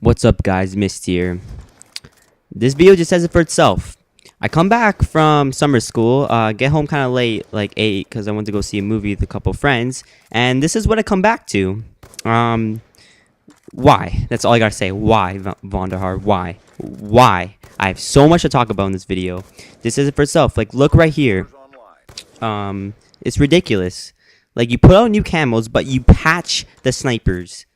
What's up, guys? Mist here. This video just says it for itself. I come back from summer school, get home kind of late, like 8, because I went to go see a movie with a couple friends, and this is what I come back to. Why? That's all I gotta say. Why, Vondy? Why? Why? I have so much to talk about in this video. This is it for itself. Like, look right here. It's ridiculous. Like, you put out new camos, but you patch the snipers.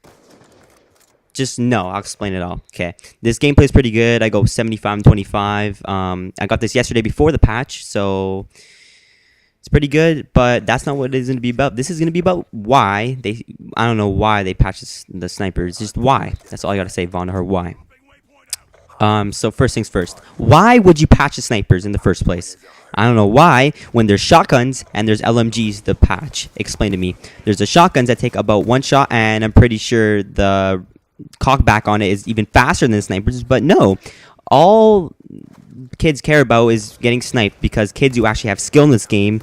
Just no, I'll explain it all. Okay, this gameplay is pretty good. I go 75 and 25. I got this yesterday before the patch, so it's pretty good. But that's not what it is going to be about. This is going to be about why they. I don't know why they patched the snipers. Just why. That's all I gotta say, Vondy. Why? So first things first. Why would you patch the snipers in the first place? I don't know why. When there's shotguns and there's LMGs, the patch. Explain to me. There's the shotguns that take about one shot, and I'm pretty sure the cockback on it is even faster than the snipers, but no, all kids care about is getting sniped, because kids who actually have skill in this game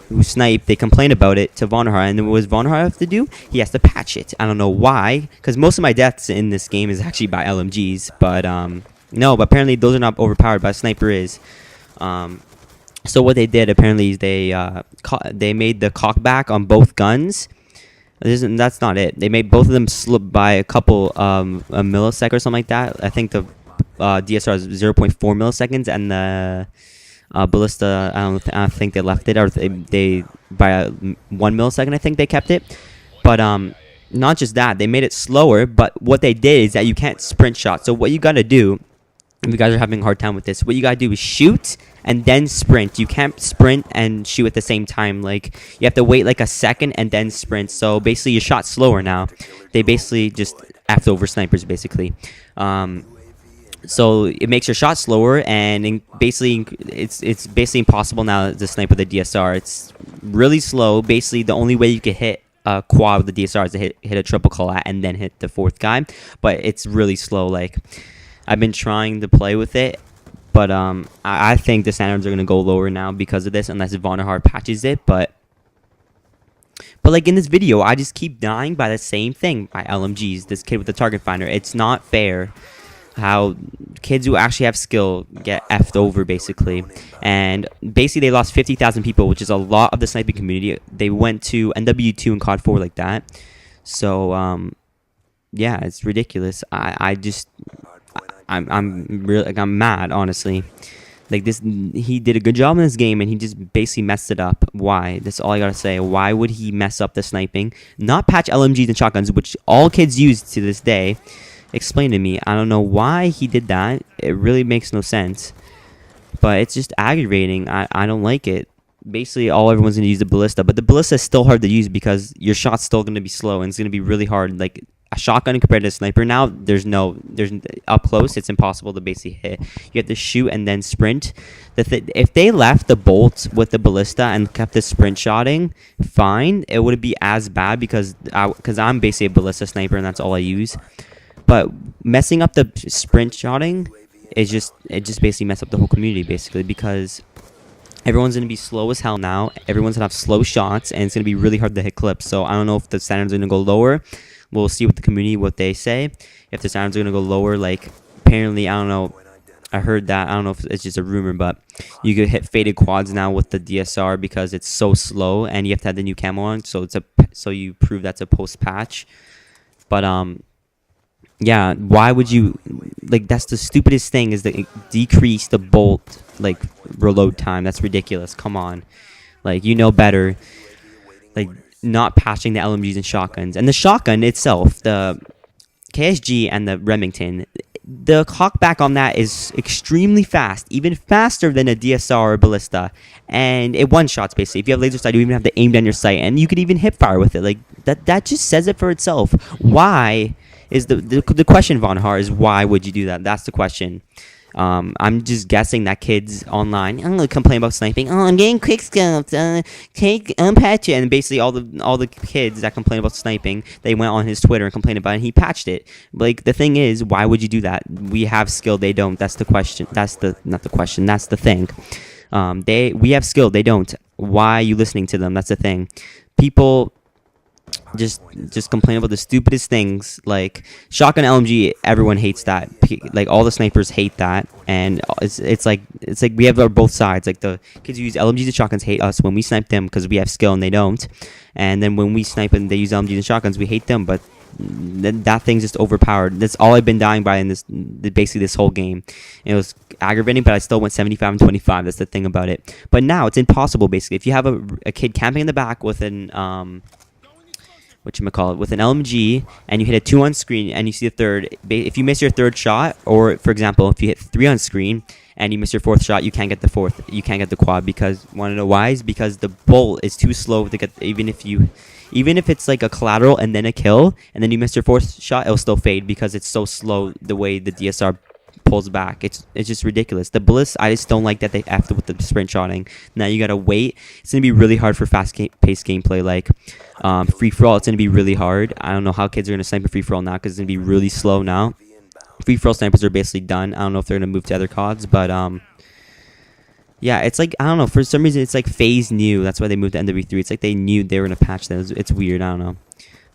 who snipe, they complain about it to Vondy, and then what does Vondy have to do? He has to patch it. I don't know why, because most of my deaths in this game is actually by LMGs, but no, but apparently those are not overpowered, but a sniper is. So what they did apparently is they made the cockback on both guns. That's not it. They made both of them slip by a couple a millisecond or something like that. I think the DSR is 0.4 milliseconds, and the ballista, I don't think they left it, or they by 1 millisecond I think they kept it. But not just that, they made it slower. But what they did is that you can't sprint shot. So what you gotta do, if you guys are having a hard time with this, what you gotta do is shoot and then sprint. You can't sprint and shoot at the same time. Like, you have to wait like a second and then sprint. So basically, your shot's slower now. They basically just effed over snipers, basically. So it makes your shot slower, and basically, it's basically impossible now to snipe with the DSR. It's really slow. Basically, the only way you can hit a quad with the DSR is to hit a triple collat and then hit the fourth guy. But it's really slow. Like, I've been trying to play with it, but I think the standards are going to go lower now because of this, unless Vondy patches it. But like in this video, I just keep dying by the same thing, by LMGs. This kid with the target finder. It's not fair how kids who actually have skill get effed over, basically. And basically, they lost 50,000 people, which is a lot of the sniping community. They went to NW2 and COD 4 like that. So yeah, it's ridiculous. I'm really, like, I'm mad, honestly. Like, this, he did a good job in this game, and he just basically messed it up. Why? That's all I gotta say. Why would he mess up the sniping? Not patch LMGs and shotguns, which all kids use to this day. Explain to me. I don't know why he did that. It really makes no sense. But it's just aggravating. I don't like it. Basically, everyone's gonna use the ballista, but the ballista is still hard to use because your shot's still gonna be slow, and it's gonna be really hard. Like, a shotgun compared to a sniper now, there's up close, it's impossible to basically hit. You have to shoot and then sprint. If they left the bolt with the ballista and kept the sprint shotting, fine, it wouldn't be as bad, because I'm basically a ballista sniper and that's all I use. But messing up the sprint shotting is just basically mess up the whole community, basically, because everyone's going to be slow as hell now. Everyone's going to have slow shots, and it's going to be really hard to hit clips. So I don't know if the standards are going to go lower. We'll see with the community what they say. If the standards are going to go lower, like, apparently, I don't know. I heard that. I don't know if it's just a rumor, but you could hit faded quads now with the DSR because it's so slow, and you have to have the new camo on. So you prove that's a post patch. But yeah, why would you, like, that's the stupidest thing, is to decrease the bolt, like, reload time. That's ridiculous. Come on. Like, you know better. Like, not patching the LMGs and shotguns. And the shotgun itself, the KSG and the Remington, the cockback on that is extremely fast, even faster than a DSR or a ballista. And it one-shots, basically. If you have laser sight, you even have to aim down your sight, and you could even hip fire with it. Like, that just says it for itself. Why is the question, Vondy, is why would you do that? That's the question. I'm just guessing that kids online, I'm gonna complain about sniping. Oh, I'm getting quick scoped. Take unpatch it, and basically all the kids that complain about sniping, they went on his Twitter and complained about it, and he patched it. Like, the thing is, why would you do that? We have skill, they don't. That's the question. That's not the question. That's the thing. We have skill, they don't. Why are you listening to them? That's the thing. People just complain about the stupidest things like shotgun LMG. Everyone hates that. Like all the snipers hate that, and it's like we have our both sides. Like the kids who use LMGs and shotguns hate us when we snipe them because we have skill and they don't, and then when we snipe and they use LMGs and shotguns, we hate them. But that thing's just overpowered. That's all I've been dying by in this basically this whole game. It was aggravating, but I still went 75 and 25. That's the thing about it. But now it's impossible basically. If you have a kid camping in the back with an whatchamacallit, with an LMG, and you hit a 2 on screen and you see a third, if you miss your third shot, or for example, if you hit 3 on screen and you miss your fourth shot, you can't get the fourth, you can't get the quad, because, want to know why? Is because the bolt is too slow to get, even if it's like a collateral and then a kill, and then you miss your fourth shot, it'll still fade because it's so slow the way the DSR pulls back. It's just ridiculous. The Bliss, I just don't like that they have to with the sprint shotting. Now you gotta wait. It's gonna be really hard for fast-paced gameplay like free-for-all. It's gonna be really hard. I don't know how kids are gonna snipe a free-for-all now because it's gonna be really slow now. Free-for-all snipers are basically done. I don't know if they're gonna move to other CODs, but yeah, it's like, I don't know, for some reason it's like FaZe knew. That's why they moved to NW3. It's like they knew they were gonna patch that. It's weird. I don't know,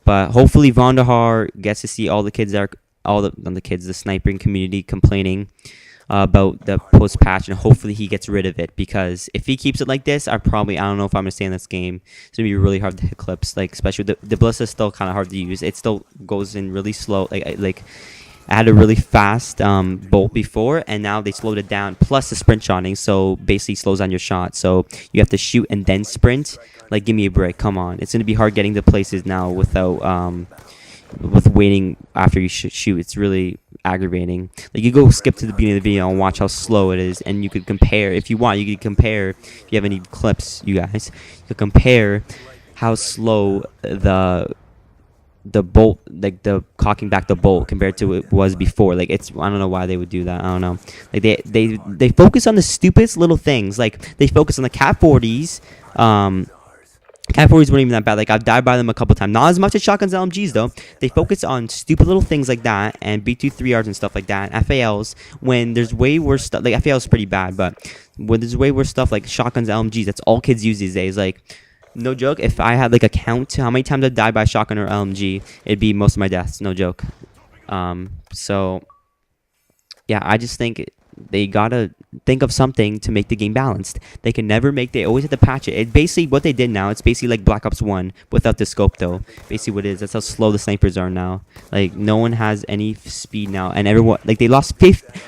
but hopefully Vondy gets to see all the kids that are the sniping community complaining about the post patch, and hopefully he gets rid of it, because if he keeps it like this, I don't know if I'm gonna stay in this game. It's gonna be really hard to hit clips, like especially the Bliss is still kind of hard to use. It still goes in really slow. Like I had a really fast bolt before, and now they slowed it down. Plus the sprint shotting, so basically slows down your shot. So you have to shoot and then sprint. Like, give me a break. Come on, it's gonna be hard getting to places now without with waiting after you shoot. It's really aggravating. Like, you go skip to the beginning of the video and watch how slow it is, and you could compare if you want. You could compare, if you have any clips, you guys, you could compare how slow the bolt, like the cocking back the bolt compared to it was before. Like, it's, I don't know why they would do that. I don't know. Like, they focus on the stupidest little things. Like, they focus on the Cat 40s. Cat 40s weren't even that bad. Like, I've died by them a couple times. Not as much as shotguns and LMGs, though. They focus on stupid little things like that, and B23Rs and stuff like that, FALs, when there's way worse stuff. Like, FAL's pretty bad, but when there's way worse stuff like shotguns and LMGs, that's all kids use these days. Like, no joke, if I had, like, a count to how many times I've died by shotgun or LMG, it'd be most of my deaths. No joke. So, yeah, I just think they gotta think of something to make the game balanced. They can never make, they always have to patch it. It basically, what they did now, it's basically like Black Ops 1 without the scope, though. Basically what it is, that's how slow the snipers are now. Like, no one has any speed now, and everyone, like, they lost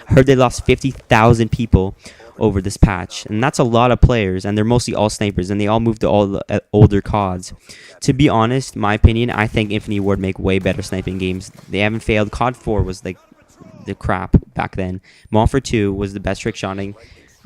heard they lost 50,000 people over this patch, and that's a lot of players, and they're mostly all snipers, and they all moved to all the older CODs. To be honest, my opinion, I think Infinity Ward make way better sniping games. They haven't failed. COD 4 was like the crap back then. Monfer 2 was the best trick shotting,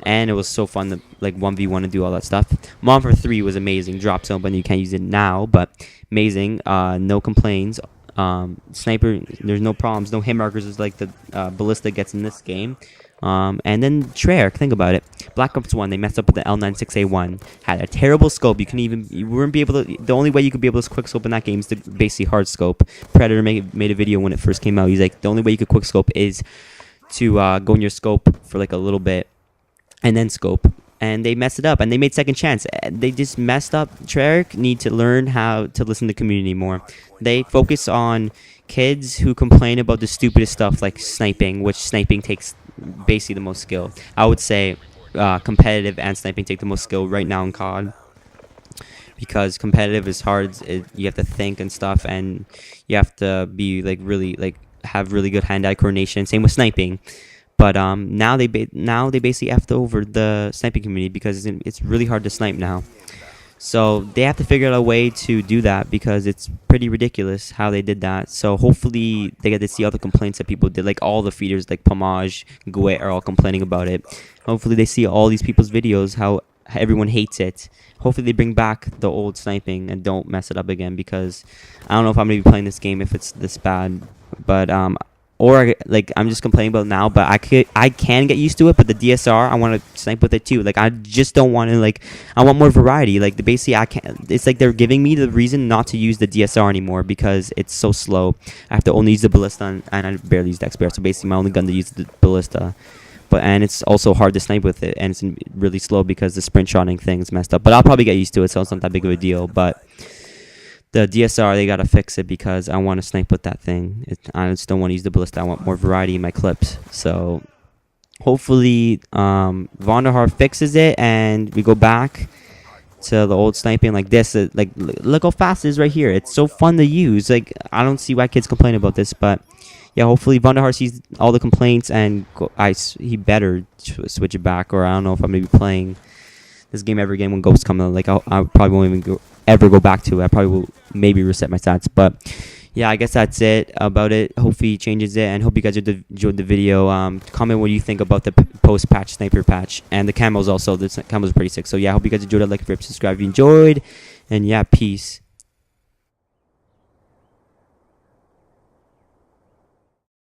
and it was so fun to like 1v1 and do all that stuff. Monfer 3 was amazing. Drop zone, but you can't use it now, but amazing. No complaints. Sniper, there's no problems. No hit markers is like the ballista gets in this game. And then Treyarch, think about it. Black Ops 1, they messed up with the L96A1. Had a terrible scope. You wouldn't be able to. The only way you could be able to quick scope in that game is to basically hard scope. Predator made a video when it first came out. He's like, the only way you could quick scope is to go in your scope for like a little bit and then scope. And they messed it up, and they made second chance. They just messed up. Treyarch need to learn how to listen to the community more. They focus on kids who complain about the stupidest stuff like sniping, which sniping takes basically the most skill. I would say competitive and sniping take the most skill right now in COD, because competitive is hard. You have to think and stuff, and you have to be like really like have really good hand-eye coordination. Same with sniping. But now they basically effed over the sniping community because it's really hard to snipe now. So they have to figure out a way to do that, because it's pretty ridiculous how they did that. So hopefully they get to see all the complaints that people did, like all the feeders like Pomage, Guet are all complaining about it. Hopefully they see all these people's videos, how everyone hates it. Hopefully they bring back the old sniping and don't mess it up again, because I don't know if I'm going to be playing this game if it's this bad. But or like I'm just complaining about it now, but I can get used to it. But the DSR, I want to snipe with it too. Like, I just don't want to, like, I want more variety. Like, basically I can't. It's like they're giving me the reason not to use the DSR anymore because it's so slow. I have to only use the ballista, and I barely use the XPR. So basically my only gun to use is the ballista. And it's also hard to snipe with it, and it's really slow because the sprint shotting thing's messed up. But I'll probably get used to it, so it's not that big of a deal. But the DSR, they gotta fix it because I want to snipe with that thing. I just don't want to use the ballista. I want more variety in my clips. So hopefully Vonderhaar fixes it and we go back to the old sniping like this. Like look how fast it is right here. It's so fun to use. Like I don't see why kids complain about this, but yeah, hopefully Vonderhaar sees all the complaints and he better switch it back, or I don't know if I'm gonna be playing this game every game when ghosts come out. Like I probably won't even ever go back to it. I probably will maybe reset my stats, but yeah, I guess that's it about it. Hopefully he changes it, and hope you guys enjoyed the video. Comment what you think about the post patch sniper patch and the camos also. The camos are pretty sick. So yeah, I hope you guys enjoyed it. Like, subscribe if you enjoyed, and yeah, peace.